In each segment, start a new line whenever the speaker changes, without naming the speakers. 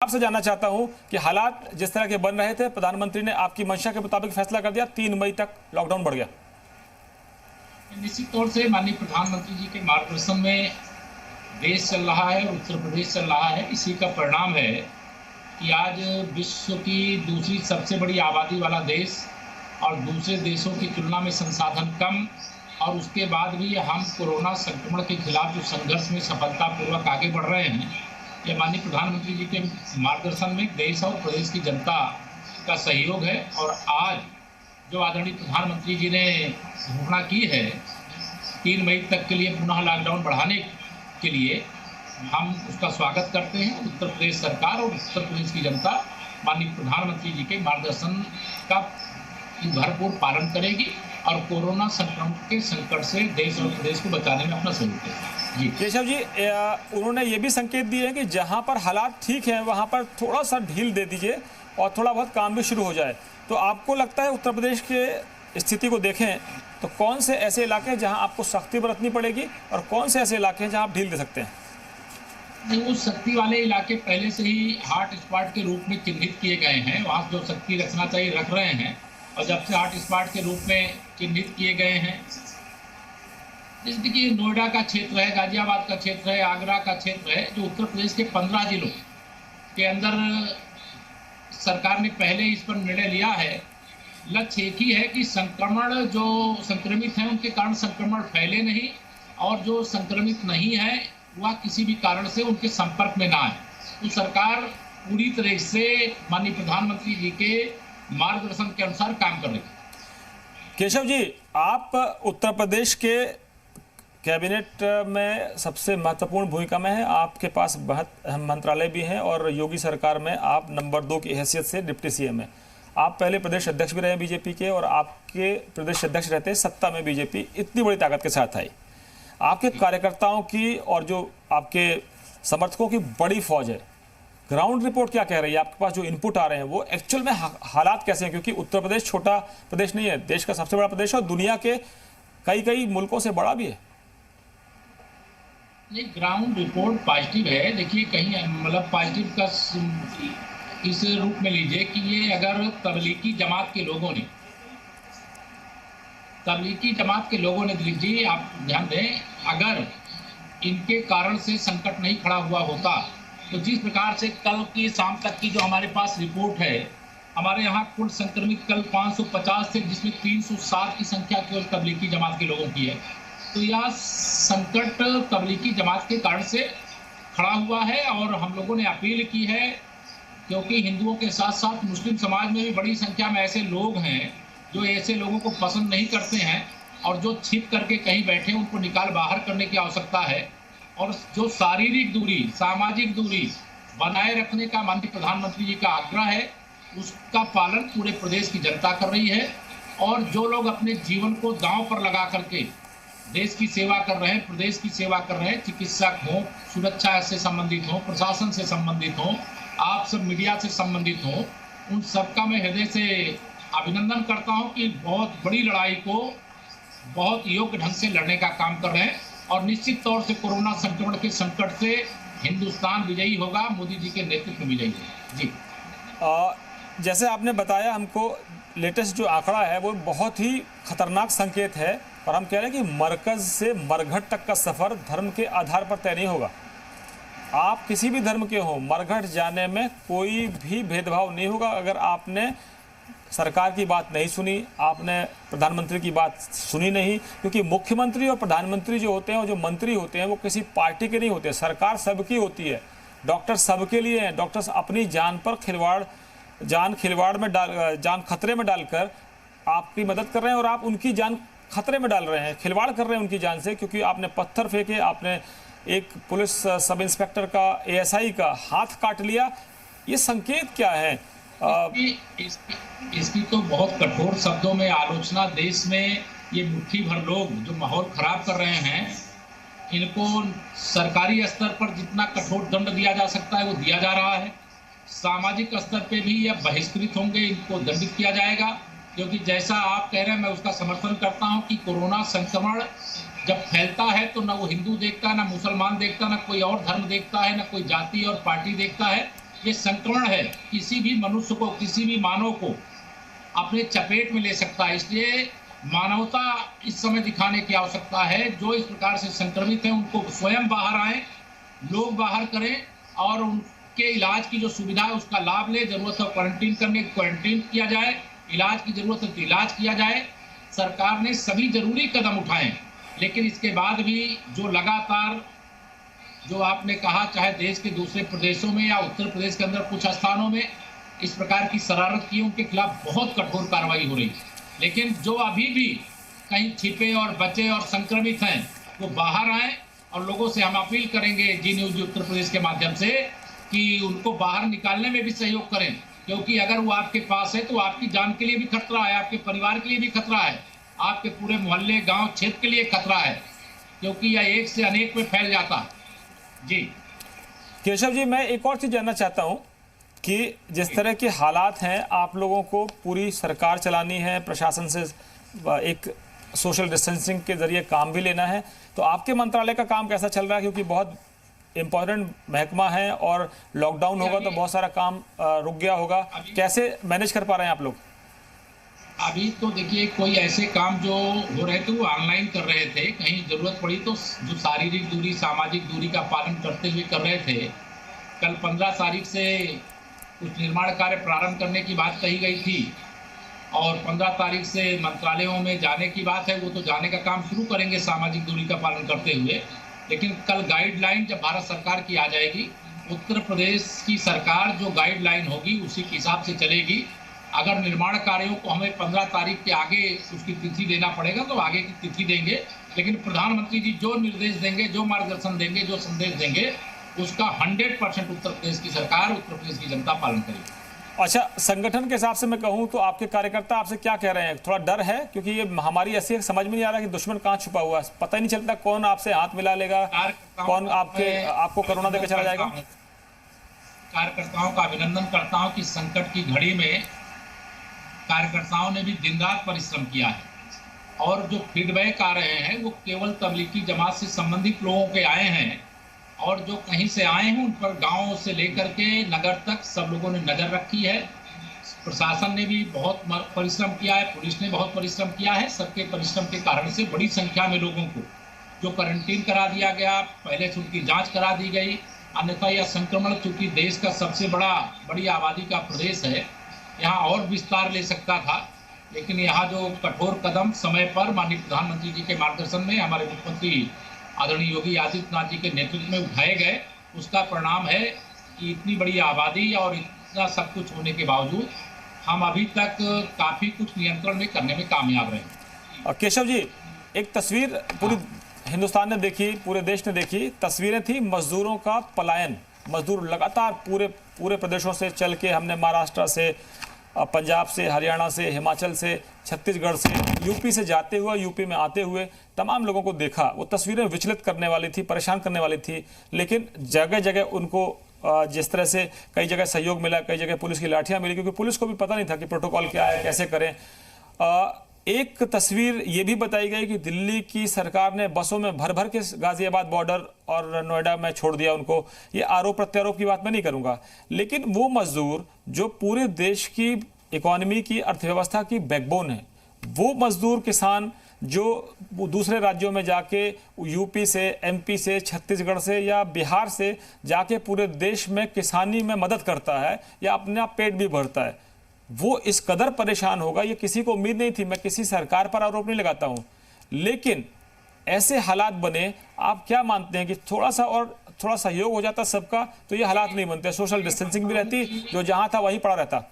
आपसे जानना चाहता हूं कि हालात जिस तरह के बन रहे थे, प्रधानमंत्री ने आपकी मंशा के मुताबिक फैसला कर दिया, 3 मई तक लॉकडाउन बढ़ गया।
निश्चित तौर से माननीय प्रधानमंत्री जी के मार्गदर्शन में देश चल रहा है और उत्तर प्रदेश चल रहा है। इसी का परिणाम है कि आज विश्व की दूसरी सबसे बड़ी आबादी वाला देश और दूसरे देशों की तुलना में संसाधन कम, और उसके बाद भी हम कोरोना संक्रमण के खिलाफ जो संघर्ष में सफलतापूर्वक आगे बढ़ रहे हैं, यह माननीय प्रधानमंत्री जी के मार्गदर्शन में देश और प्रदेश की जनता का सहयोग है। और आज जो आदरणीय प्रधानमंत्री जी ने घोषणा की है 3 मई तक के लिए पुनः लॉकडाउन बढ़ाने के लिए, हम उसका स्वागत करते हैं। उत्तर प्रदेश सरकार और उत्तर प्रदेश की जनता माननीय प्रधानमंत्री जी के मार्गदर्शन का भरपूर पालन करेगी और कोरोना संक्रमण के संकट से देश और प्रदेश को बचाने में अपना सहयोग करेगी। जी
केशव जी, उन्होंने ये भी संकेत दिए हैं कि जहां पर हालात ठीक हैं वहां पर थोड़ा सा ढील दे दीजिए और थोड़ा बहुत काम भी शुरू हो जाए। तो आपको लगता है उत्तर प्रदेश के स्थिति को देखें तो कौन से ऐसे इलाके हैं जहां आपको सख्ती बरतनी पड़ेगी और कौन से ऐसे इलाके हैं जहां आप ढील दे सकते हैं?
वो सख्ती वाले इलाके पहले से ही हॉट स्पॉट के रूप में चिन्हित किए गए हैं, वहाँ जो सख्ती रखना चाहिए रख रहे हैं। और जब से हॉट स्पॉट के रूप में चिन्हित किए गए हैं, जैसे कि नोएडा का क्षेत्र है, गाजियाबाद का क्षेत्र है, आगरा का क्षेत्र है, जो उत्तर प्रदेश के 15 जिलों के अंदर सरकार ने पहले इस पर निर्णय लिया है। लक्ष्य एक ही है कि संक्रमण जो संक्रमित हैं उनके कारण संक्रमण फैले नहीं, और जो संक्रमित नहीं है वह किसी भी कारण से उनके संपर्क में ना आए। तो सरकार पूरी तरह से माननीय प्रधानमंत्री जी के मार्गदर्शन के अनुसार काम कर रही है।
केशव जी, आप उत्तर प्रदेश के कैबिनेट में सबसे महत्वपूर्ण भूमिका में है, आपके पास बहुत अहम मंत्रालय भी हैं और योगी सरकार में आप नंबर 2 की हैसियत से डिप्टी सीएम हैं। आप पहले प्रदेश अध्यक्ष भी रहे बीजेपी के, और आपके प्रदेश अध्यक्ष रहते सत्ता में बीजेपी इतनी बड़ी ताकत के साथ आई। आपके कार्यकर्ताओं की और जो आपके समर्थकों की बड़ी फौज है। ग्राउंड रिपोर्ट क्या कह रही है? आपके पास जो इनपुट आ रहे हैं वो एक्चुअल में हालात कैसे हैं? क्योंकि उत्तर प्रदेश छोटा प्रदेश नहीं है, देश का सबसे बड़ा प्रदेश है और दुनिया के कई मुल्कों से बड़ा भी है।
ये ग्राउंड रिपोर्ट पॉजिटिव है। देखिए, कहीं मतलब पॉजिटिव का इस रूप में लीजिए कि ये अगर तबलीगी जमात के लोगों ने लीजिए, आप ध्यान दें, अगर इनके कारण से संकट नहीं खड़ा हुआ होता तो जिस प्रकार से कल की शाम तक की जो हमारे पास रिपोर्ट है, हमारे यहाँ कुल संक्रमित कल 550 थे, जिसमें 307 की संख्या केवल तबलीगी जमात के लोगों की है। तो यह संकट तबलीगी जमात के कारण से खड़ा हुआ है। और हम लोगों ने अपील की है, क्योंकि हिंदुओं के साथ साथ मुस्लिम समाज में भी बड़ी संख्या में ऐसे लोग हैं जो ऐसे लोगों को पसंद नहीं करते हैं और जो छिप करके कहीं बैठे, उनको निकाल बाहर करने की आवश्यकता है। और जो शारीरिक दूरी, सामाजिक दूरी बनाए रखने का माननीय प्रधानमंत्री जी का आग्रह है, उसका पालन पूरे प्रदेश की जनता कर रही है। और जो लोग अपने जीवन को दांव पर लगा करके देश की सेवा कर रहे हैं, प्रदेश की सेवा कर रहे हैं, चिकित्सक हों, सुरक्षा से संबंधित हों, प्रशासन से संबंधित हों, आप सब मीडिया से संबंधित हों, उन सबका मैं हृदय से अभिनंदन करता हूं कि बहुत बड़ी लड़ाई को बहुत योग्य ढंग से लड़ने का काम कर रहे हैं। और निश्चित तौर से कोरोना संक्रमण के संकट से हिंदुस्तान विजयी होगा, मोदी जी के नेतृत्व में विजयी होगा। जी,
जैसे आपने बताया, हमको लेटेस्ट जो आंकड़ा है वो बहुत ही खतरनाक संकेत है, और हम कह रहे हैं कि मरकज से मरघट तक का सफर धर्म के आधार पर तय नहीं होगा। आप किसी भी धर्म के हो, मरघट जाने में कोई भी भेदभाव नहीं होगा। अगर आपने सरकार की बात नहीं सुनी, आपने प्रधानमंत्री की बात सुनी नहीं, क्योंकि मुख्यमंत्री और प्रधानमंत्री जो होते हैं और जो मंत्री होते हैं वो किसी पार्टी के नहीं होते, सरकार सबकी होती है। डॉक्टर सबके लिए हैं। डॉक्टर्स अपनी जान पर जान खतरे में डालकर आपकी मदद कर रहे हैं, और आप उनकी जान खतरे में डाल रहे हैं, खिलवाड़ कर रहे हैं उनकी जान से, क्योंकि आपने पत्थर फेंके, आपने एक पुलिस सब इंस्पेक्टर का, एएसआई का हाथ काट लिया। ये संकेत क्या है?
इसकी तो बहुत कठोर शब्दों में आलोचना देश में ये मुट्ठी भर लोग जो माहौल खराब कर रहे हैं, इनको सरकारी स्तर पर जितना कठोर दंड दिया जा सकता है वो दिया जा रहा है। सामाजिक स्तर पे भी ये बहिष्कृत होंगे, इनको दंडित किया जाएगा। क्योंकि जैसा आप कह रहे हैं, मैं उसका समर्थन करता हूं कि कोरोना संक्रमण जब फैलता है तो ना वो हिंदू देखता है, ना मुसलमान देखता, ना कोई और धर्म देखता है, ना कोई जाति और पार्टी देखता है। ये संक्रमण है, किसी भी मनुष्य को, किसी भी मानव को अपने चपेट में ले सकता है। इसलिए मानवता इस समय दिखाने की आवश्यकता है। जो इस प्रकार से संक्रमित हैं उनको स्वयं बाहर आए, लोग बाहर करें और उनके इलाज की जो सुविधा है उसका लाभ ले। जरूरत है क्वारंटीन करने की क्वारंटीन किया जाए, इलाज की जरूरत है तो इलाज किया जाए। सरकार ने सभी जरूरी कदम उठाए, लेकिन इसके बाद भी जो लगातार जो आपने कहा, चाहे देश के दूसरे प्रदेशों में या उत्तर प्रदेश के अंदर कुछ स्थानों में इस प्रकार की शरारत की, उनके खिलाफ बहुत कठोर कार्रवाई हो रही है। लेकिन जो अभी भी कहीं छिपे और बचे और संक्रमित हैं वो बाहर आए, और लोगों से हम अपील करेंगे जी न्यूज उत्तर प्रदेश के माध्यम से कि उनको बाहर निकालने में भी सहयोग करें, क्योंकि अगर वो आपके पास है तो आपकी जान के लिए भी खतरा है, आपके परिवार के लिए भी खतरा है, आपके पूरे मोहल्ले गांव क्षेत्र के लिए खतरा है, क्योंकि यह एक से अनेक में फैल जाता है। जी
केशव जी, मैं एक और चीज जानना चाहता हूं कि जिस तरह के हालात हैं, आप लोगों को पूरी सरकार चलानी है, प्रशासन से एक सोशल डिस्टेंसिंग के जरिए काम भी लेना है, तो आपके मंत्रालय का काम कैसा चल रहा है? क्योंकि बहुत इंपॉर्टेंट महकमा है और लॉकडाउन होगा तो बहुत सारा काम रुक गया होगा, कैसे मैनेज कर पा रहे हैं आप लोग?
अभी तो देखिए, कोई ऐसे काम जो हो रहे थे वो ऑनलाइन कर रहे थे, कहीं जरूरत पड़ी तो जो शारीरिक दूरी, सामाजिक दूरी का पालन करते हुए कर रहे थे। कल 15 तारीख से कुछ निर्माण कार्य प्रारंभ करने की बात कही गई थी और 15 तारीख से मंत्रालयों में जाने की बात है, वो तो जाने का काम शुरू करेंगे सामाजिक दूरी का पालन करते हुए। लेकिन कल गाइडलाइन जब भारत सरकार की आ जाएगी, उत्तर प्रदेश की सरकार जो गाइडलाइन होगी उसी के हिसाब से चलेगी। अगर निर्माण कार्यों को हमें 15 तारीख के आगे उसकी तिथि देना पड़ेगा तो आगे की तिथि देंगे, लेकिन प्रधानमंत्री जी जो निर्देश देंगे, जो मार्गदर्शन देंगे, जो संदेश देंगे, उसका 100% उत्तर प्रदेश की सरकार, उत्तर प्रदेश की जनता पालन करेगी।
अच्छा, संगठन के हिसाब से मैं कहूं तो आपके कार्यकर्ता आपसे क्या कह रहे हैं? थोड़ा डर है क्योंकि ये महामारी ऐसी है, समझ में नहीं आ रहा कि दुश्मन कहाँ छुपा हुआ है, पता ही नहीं चलता कौन आपसे हाथ मिला लेगा, कौन आपको कोरोना देकर चला जाएगा।
कार्यकर्ताओं का अभिनंदन करता हूं कि संकट की घड़ी में कार्यकर्ताओं ने भी दिन रात परिश्रम किया है और जो फीडबैक आ रहे हैं वो केवल तबलीगी जमात से संबंधित लोगों के आए हैं और जो कहीं से आए हैं उन पर गांव से लेकर के नगर तक सब लोगों ने नजर रखी है। प्रशासन ने भी बहुत परिश्रम किया है, पुलिस ने बहुत परिश्रम किया है। सबके परिश्रम के कारण से बड़ी संख्या में लोगों को जो क्वारंटीन करा दिया गया, पहले से उनकी जाँच करा दी गई। अन्यथा यह संक्रमण चूंकि देश का सबसे बड़ी आबादी का प्रदेश है, यहाँ और विस्तार ले सकता था, लेकिन यहाँ जो कठोर कदम समय पर माननीय प्रधानमंत्री जी के मार्गदर्शन में हमारे मुख्यमंत्री आदरणीय योगी आदित्यनाथ जी के नेतृत्व में उठाए गए, उसका परिणाम है कि इतनी बड़ी आबादी और इतना सब कुछ होने के बावजूद हम अभी तक काफ़ी कुछ नियंत्रण में करने में कामयाब रहे।
केशव जी, एक तस्वीर पूरी हिंदुस्तान ने देखी, पूरे देश ने देखी, तस्वीरें थी मजदूरों का पलायन। मजदूर लगातार पूरे प्रदेशों से चल के, हमने महाराष्ट्र से, पंजाब से, हरियाणा से, हिमाचल से, छत्तीसगढ़ से, यूपी से जाते हुए, यूपी में आते हुए तमाम लोगों को देखा। वो तस्वीरें विचलित करने वाली थी, परेशान करने वाली थी, लेकिन जगह जगह उनको जिस तरह से कई जगह सहयोग मिला, कई जगह पुलिस की लाठियां मिली, क्योंकि पुलिस को भी पता नहीं था कि प्रोटोकॉल क्या है, कैसे करें। एक तस्वीर ये भी बताई गई कि दिल्ली की सरकार ने बसों में भर भर के गाजियाबाद बॉर्डर और नोएडा में छोड़ दिया उनको। ये आरोप प्रत्यारोप की बात मैं नहीं करूंगा, लेकिन वो मजदूर जो पूरे देश की इकोनॉमी की, अर्थव्यवस्था की बैकबोन है, वो मजदूर किसान जो दूसरे राज्यों में जाके यूपी से, एमपी से, छत्तीसगढ़ से या बिहार से जाके पूरे देश में किसानी में मदद करता है या अपना पेट भी भरता है, वो इस कदर परेशान होगा, ये किसी को उम्मीद नहीं थी। मैं किसी सरकार पर आरोप नहीं लगाता हूं, लेकिन ऐसे हालात बने। आप क्या मानते हैं कि थोड़ा सहयोग हो जाता सबका तो ये हालात नहीं बनते, सोशल डिस्टेंसिंग भी रहती, जो जहां था वहीं पड़ा रहता?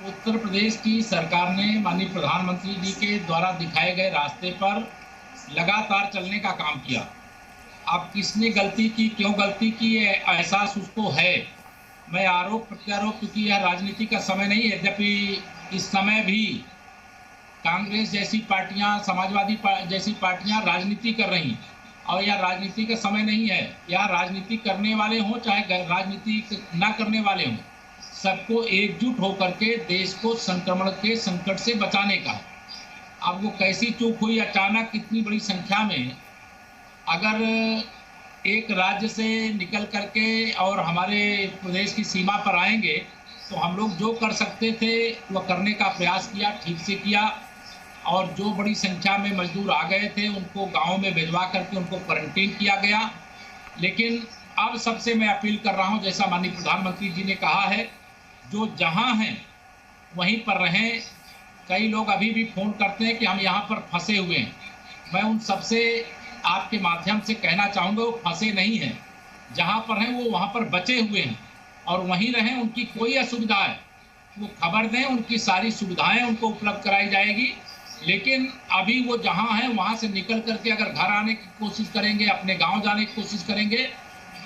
उत्तर प्रदेश की सरकार ने माननीय प्रधानमंत्री जी के द्वारा दिखाए गए रास्ते पर लगातार चलने का काम किया। अब किसने गलती की, क्यों गलती की, एहसास उसको है। मैं आरोप प्रत्यारोप, क्योंकि यह राजनीति का समय नहीं है, यद्यपि इस समय भी कांग्रेस जैसी पार्टियां, समाजवादी जैसी पार्टियां राजनीति कर रही हैं और यह राजनीति का समय नहीं है। यह राजनीति करने वाले हों चाहे राजनीति न करने वाले हों, सबको एकजुट होकर के देश को संक्रमण के संकट से बचाने का है। अब वो कैसी चूक हुई, अचानक इतनी बड़ी संख्या में अगर एक राज्य से निकल करके और हमारे प्रदेश की सीमा पर आएंगे, तो हम लोग जो कर सकते थे वह करने का प्रयास किया, ठीक से किया। और जो बड़ी संख्या में मजदूर आ गए थे उनको गांव में भिजवा करके उनको क्वारंटीन किया गया। लेकिन अब सबसे मैं अपील कर रहा हूं, जैसा माननीय प्रधानमंत्री जी ने कहा है, जो जहां हैं वहीं पर रहें। कई लोग अभी भी फोन करते हैं कि हम यहाँ पर फंसे हुए हैं। मैं उन सबसे आपके माध्यम से कहना चाहूँगा, वो फंसे नहीं हैं, जहाँ पर हैं वो वहाँ पर बचे हुए हैं और वहीं रहें। उनकी कोई असुविधा है वो खबर दें, उनकी सारी सुविधाएं उनको उपलब्ध कराई जाएगी। लेकिन अभी वो जहाँ हैं वहाँ से निकल करके अगर घर आने की कोशिश करेंगे, अपने गांव जाने की कोशिश करेंगे,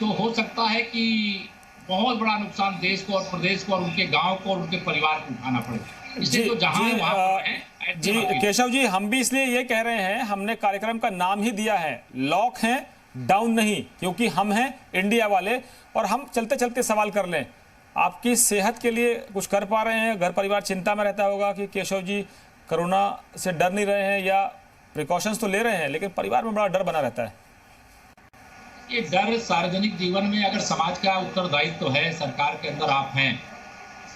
तो हो सकता है कि बहुत बड़ा नुकसान देश को और प्रदेश को और उनके गांव को और उनके परिवार को उठाना पड़ेगा। इसलिए तो जहाँ है वहाँ पर रहें।
जी केशव जी, हम भी इसलिए ये कह रहे हैं, हमने कार्यक्रम का नाम ही दिया है लॉक है डाउन नहीं, क्योंकि हम हैं इंडिया वाले। और हम चलते चलते सवाल कर लें, आपकी सेहत के लिए कुछ कर पा रहे हैं? घर परिवार चिंता में रहता होगा कि केशव जी कोरोना से डर नहीं रहे हैं, या प्रिकॉशंस तो ले रहे हैं लेकिन परिवार में बड़ा डर बना रहता है।
ये डर सार्वजनिक जीवन में अगर समाज का उत्तरदायित्व है, सरकार के अंदर आप हैं,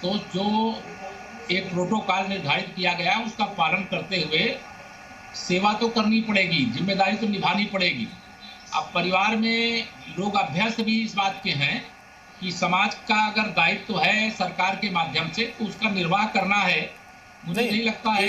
तो जो एक प्रोटोकॉल निर्धारित किया गया उसका पालन करते हुए सेवा तो करनी पड़ेगी, जिम्मेदारी तो निभानी पड़ेगी। अब परिवार में लोग अभ्यस्त भी इस बात के हैं कि समाज का अगर दायित्व है सरकार के माध्यम से तो उसका निर्वाह करना है। मुझे नहीं लगता है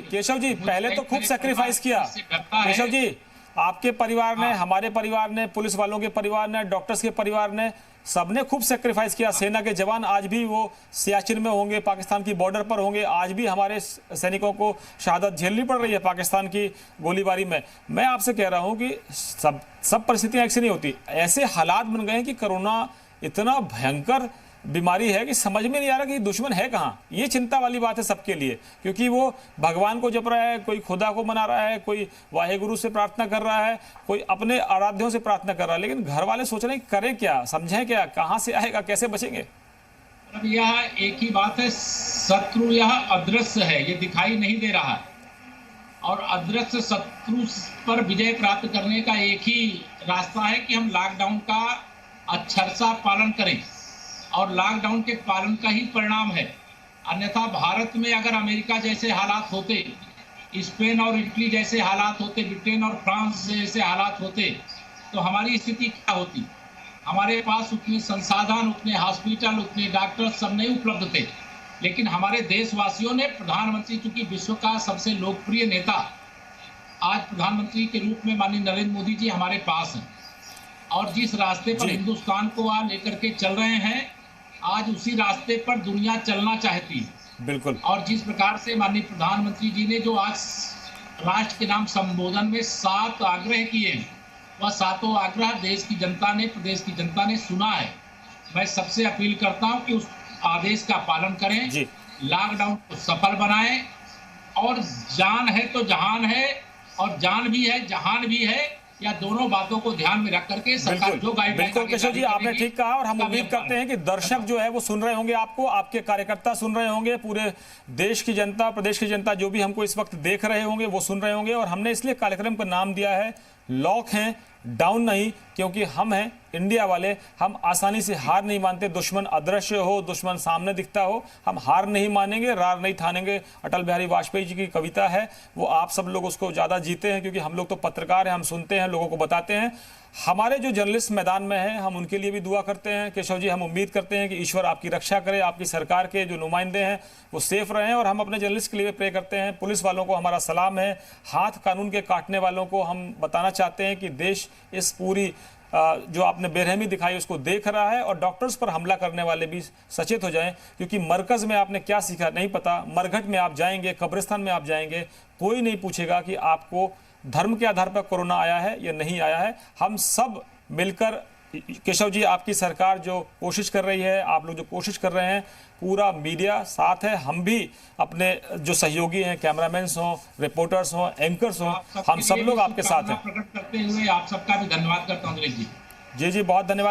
केशव जी पहले तो खूब सैक्रिफाइस किया। केशव जी, आपके परिवार ने, हमारे परिवार ने, पुलिस वालों के परिवार ने, डॉक्टर्स के परिवार ने, सबने खूब सैक्रिफाइस किया। सेना के जवान आज भी वो सियाचिन में होंगे, पाकिस्तान की बॉर्डर पर होंगे, आज भी हमारे सैनिकों को शहादत झेलनी पड़ रही है पाकिस्तान की गोलीबारी में। मैं आपसे कह रहा हूं कि सब परिस्थितियां ऐसी नहीं होती। ऐसे हालात बन गए हैं कि कोरोना इतना भयंकर बीमारी है कि समझ में नहीं आ रहा कि दुश्मन है कहाँ। ये चिंता वाली बात है सबके लिए, क्योंकि वो भगवान को जप रहा है, कोई खुदा को मना रहा है, कोई वाहेगुरु से प्रार्थना कर रहा है, कोई अपने आराध्यों से प्रार्थना कर रहा है, लेकिन घर वाले सोच रहे हैं करें क्या, समझें क्या, कहाँ से आएगा, कैसे बचेंगे।
अब यह एक ही बात है, शत्रु यह अदृश्य है, ये दिखाई नहीं दे रहा है। और अदृश्य शत्रु पर विजय प्राप्त करने का एक ही रास्ता है कि हम लॉकडाउन का अक्षरशः पालन करें, और लॉकडाउन के पालन का ही परिणाम है। अन्यथा भारत में अगर अमेरिका जैसे हालात होते, स्पेन और इटली जैसे हालात होते, ब्रिटेन और फ्रांस जैसे हालात होते, तो हमारी स्थिति क्या होती। हमारे पास उतने संसाधन, उतने हॉस्पिटल, उतने डॉक्टर सब नहीं उपलब्ध थे। लेकिन हमारे देशवासियों ने, प्रधानमंत्री चूंकि विश्व का सबसे लोकप्रिय नेता आज प्रधानमंत्री के रूप में माननीय नरेंद्र मोदी जी हमारे पास हैं, और जिस रास्ते पर हिंदुस्तान को आप लेकर के चल रहे हैं, आज उसी रास्ते पर दुनिया चलना चाहती है।
बिल्कुल।
और जिस प्रकार से माननीय प्रधानमंत्री जी ने जो आज राष्ट्र के नाम संबोधन में 7 आग्रह किए हैं, वह 7 आग्रह देश की जनता ने, प्रदेश की जनता ने सुना है। मैं सबसे अपील करता हूं कि उस आदेश का पालन करें, लॉकडाउन को सफल बनाएं, और जान है तो जहान है, और जान भी है जहान भी है, या दोनों बातों को ध्यान में रख करके सरकार जो गाइडलाइन।
बिल्कुल केशव जी, आपने ठीक कहा, और हम उम्मीद करते हैं कि दर्शक जो है वो सुन रहे होंगे आपको, आपके कार्यकर्ता सुन रहे होंगे, पूरे देश की जनता, प्रदेश की जनता जो भी हमको इस वक्त देख रहे होंगे वो सुन रहे होंगे। और हमने इसलिए कार्यक्रम का नाम दिया है लॉक है डाउन नहीं, क्योंकि हम हैं इंडिया वाले, हम आसानी से हार नहीं मानते। दुश्मन अदृश्य हो, दुश्मन सामने दिखता हो, हम हार नहीं मानेंगे, रार नहीं ठानेंगे। अटल बिहारी वाजपेयी जी की कविता है, वो आप सब लोग उसको ज़्यादा जीते हैं, क्योंकि हम लोग तो पत्रकार हैं, हम सुनते हैं, लोगों को बताते हैं। हमारे जो जर्नलिस्ट मैदान में हैं, हम उनके लिए भी दुआ करते हैं। केशव जी, हम उम्मीद करते हैं कि ईश्वर आपकी रक्षा करे, आपकी सरकार के जो नुमाइंदे हैं वो सेफ रहें, और हम अपने जर्नलिस्ट के लिए प्रे करते हैं। पुलिस वालों को हमारा सलाम है, हाथ कानून के काटने वालों को हम बताना चाहते हैं कि देश इस पूरी जो आपने बेरहमी दिखाई उसको देख रहा है, और डॉक्टर्स पर हमला करने वाले भी सचेत हो जाएं, क्योंकि मरकज में आपने क्या सीखा नहीं पता। मरघट में आप जाएंगे, कब्रिस्तान में आप जाएंगे, कोई नहीं पूछेगा कि आपको धर्म के आधार पर कोरोना आया है या नहीं आया है। हम सब मिलकर, केशव जी आपकी सरकार जो कोशिश कर रही है, आप लोग जो कोशिश कर रहे हैं, पूरा मीडिया साथ है, हम भी अपने जो सहयोगी हैं, कैमरामैन्स हों, रिपोर्टर्स हों, एंकर्स हों, हम सब लोग आपके साथ हैं।
प्रकट करते हुए आप सबका भी धन्यवाद करता हूं। जी
जी, बहुत धन्यवाद।